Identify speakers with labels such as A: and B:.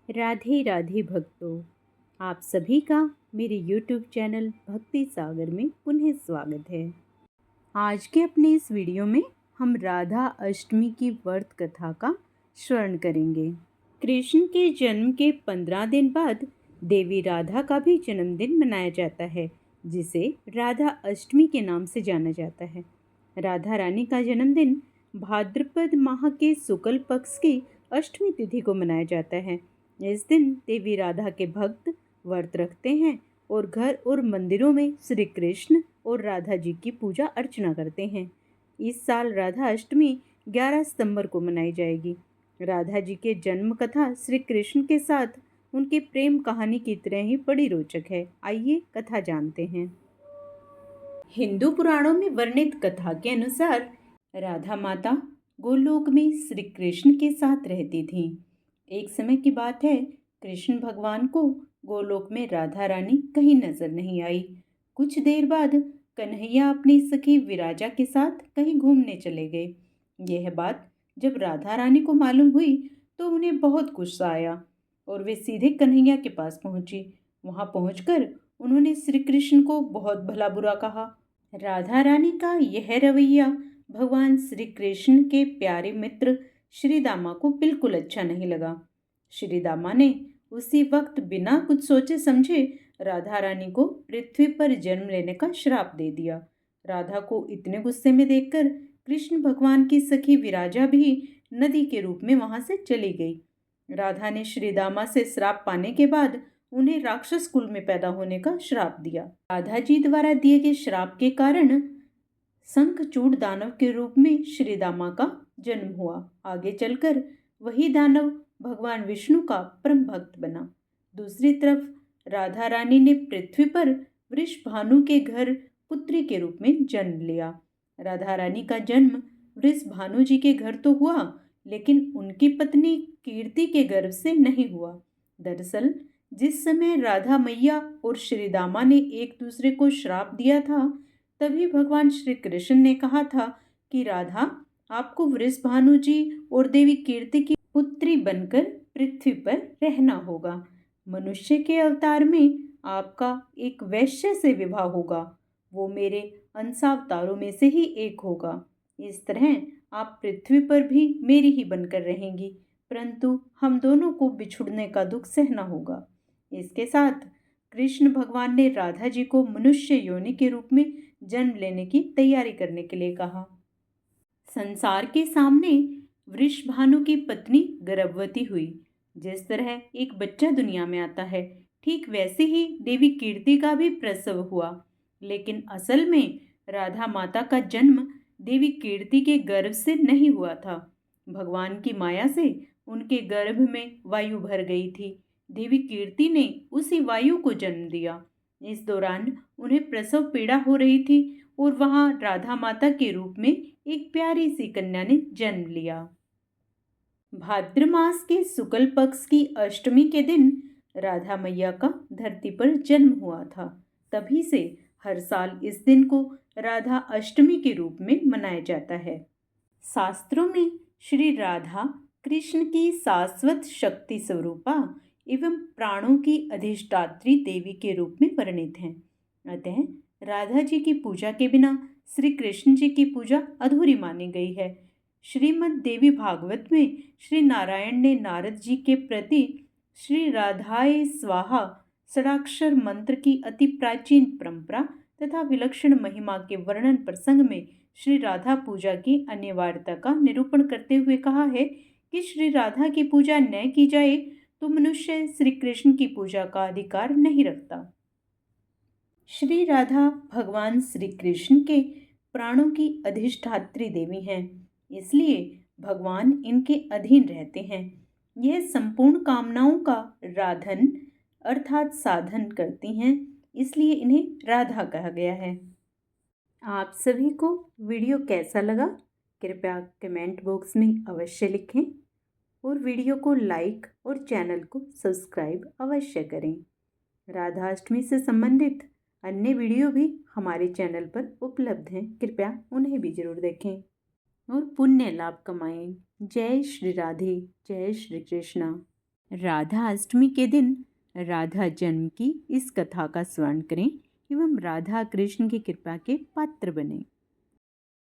A: राधे राधे भक्तों, आप सभी का मेरे YouTube चैनल भक्ति सागर में पुनः स्वागत है। आज के अपने इस वीडियो में हम राधा अष्टमी की व्रत कथा का श्रवण करेंगे। कृष्ण के जन्म के 15 दिन बाद देवी राधा का भी जन्मदिन मनाया जाता है, जिसे राधा अष्टमी के नाम से जाना जाता है। राधा रानी का जन्मदिन भाद्रपद माह के शुक्ल पक्ष की अष्टमी तिथि को मनाया जाता है। इस दिन देवी राधा के भक्त व्रत रखते हैं और घर और मंदिरों में श्री कृष्ण और राधा जी की पूजा अर्चना करते हैं। इस साल राधा अष्टमी 11 सितंबर को मनाई जाएगी। राधा जी के जन्म कथा श्री कृष्ण के साथ उनके प्रेम कहानी की तरह ही बड़ी रोचक है। आइए कथा जानते हैं। हिंदू पुराणों में वर्णित कथा के अनुसार राधा माता गोलोक में श्री कृष्ण के साथ रहती थीं। एक समय की बात है, कृष्ण भगवान को गोलोक में राधा रानी कहीं नजर नहीं आई। कुछ देर बाद कन्हैया अपनी सखी विराजा के साथ कहीं घूमने चले गए। यह बात जब राधा रानी को मालूम हुई तो उन्हें बहुत गुस्सा आया और वे सीधे कन्हैया के पास पहुंची। वहां पहुंचकर उन्होंने श्री कृष्ण को बहुत भला बुरा कहा। राधा रानी का यह रवैया भगवान श्री कृष्ण के प्यारे मित्र श्री दामा को बिल्कुल अच्छा नहीं लगा। श्री दामा ने उसी वक्त बिना कुछ सोचे समझे राधा रानी को पृथ्वी पर जन्म लेने का श्राप दे दिया। राधा को इतने गुस्से में देखकर कृष्ण भगवान की सखी विराजा भी नदी के रूप में वहां से चली गई। राधा ने श्री दामा से श्राप पाने के बाद उन्हें राक्षस कुल में पैदा होने का श्राप दिया। राधा जी द्वारा दिए गए श्राप के कारण शंखचूड़ दानव के रूप में श्री दामा का जन्म हुआ। आगे चलकर वही दानव भगवान विष्णु का परम भक्त बना। दूसरी तरफ राधा रानी ने पृथ्वी पर वृषभानु के घर पुत्री के रूप में जन्म लिया। राधा रानी का जन्म वृषभानु जी के घर तो हुआ, लेकिन उनकी पत्नी कीर्ति के गर्भ से नहीं हुआ। दरअसल जिस समय राधा मैया और श्री दामा ने एक दूसरे को श्राप दिया था, तभी भगवान श्री कृष्ण ने कहा था कि राधा, आपको वृषभानु जी और देवी कीर्ति की पुत्री बनकर पृथ्वी पर रहना होगा। मनुष्य के अवतार में आपका एक वैश्य से विवाह होगा, वो मेरे अंशावतारों में से ही एक होगा। इस तरह आप पृथ्वी पर भी मेरी ही बनकर रहेंगी, परंतु हम दोनों को बिछुड़ने का दुख सहना होगा। इसके साथ कृष्ण भगवान ने राधा जी को मनुष्य योनि के रूप में जन्म लेने की तैयारी करने के लिए कहा। संसार के सामने वृषभानु की पत्नी गर्भवती हुई। जिस तरह एक बच्चा दुनिया में आता है, ठीक वैसे ही देवी कीर्ति का भी प्रसव हुआ। लेकिन असल में राधा माता का जन्म देवी कीर्ति के गर्भ से नहीं हुआ था। भगवान की माया से उनके गर्भ में वायु भर गई थी। देवी कीर्ति ने उसी वायु को जन्म दिया। इस दौरान उन्हें प्रसव पीड़ा हो रही थी और वहां राधा माता के रूप में एक प्यारी सी कन्या ने जन्म लिया। भाद्र मास के शुक्ल पक्ष की अष्टमी के दिन राधा मैया का धरती पर जन्म हुआ था। तभी से हर साल इस दिन को राधा अष्टमी के रूप में मनाया जाता है। शास्त्रों में श्री राधा कृष्ण की शाश्वत शक्ति स्वरूपा एवं प्राणों की अधिष्ठात्री देवी के रूप में वर्णित हैं। अतः राधा जी की पूजा के बिना श्री कृष्ण जी की पूजा अधूरी मानी गई है। श्रीमद् देवी भागवत में श्री नारायण ने नारद जी के प्रति श्री राधाए स्वाहा षडाक्षर मंत्र की अति प्राचीन परंपरा तथा विलक्षण महिमा के वर्णन प्रसंग में श्री राधा पूजा की अनिवार्यता का निरूपण करते हुए कहा है कि श्री राधा की पूजा न की जाए तो मनुष्य श्री कृष्ण की पूजा का अधिकार नहीं रखता। श्री राधा भगवान श्री कृष्ण के प्राणों की अधिष्ठात्री देवी हैं, इसलिए भगवान इनके अधीन रहते हैं। यह संपूर्ण कामनाओं का राधन अर्थात साधन करती हैं, इसलिए इन्हें राधा कहा गया है। आप सभी को वीडियो कैसा लगा कृपया कमेंट बॉक्स में अवश्य लिखें और वीडियो को लाइक और चैनल को सब्सक्राइब अवश्य करें। राधा अष्टमी से संबंधित अन्य वीडियो भी हमारे चैनल पर उपलब्ध हैं, कृपया उन्हें भी जरूर देखें और पुण्य लाभ कमाएं। जय श्री राधे, जय श्री कृष्णा। राधा अष्टमी के दिन राधा जन्म की इस कथा का स्मरण करें एवं राधा कृष्ण की कृपा के पात्र बने।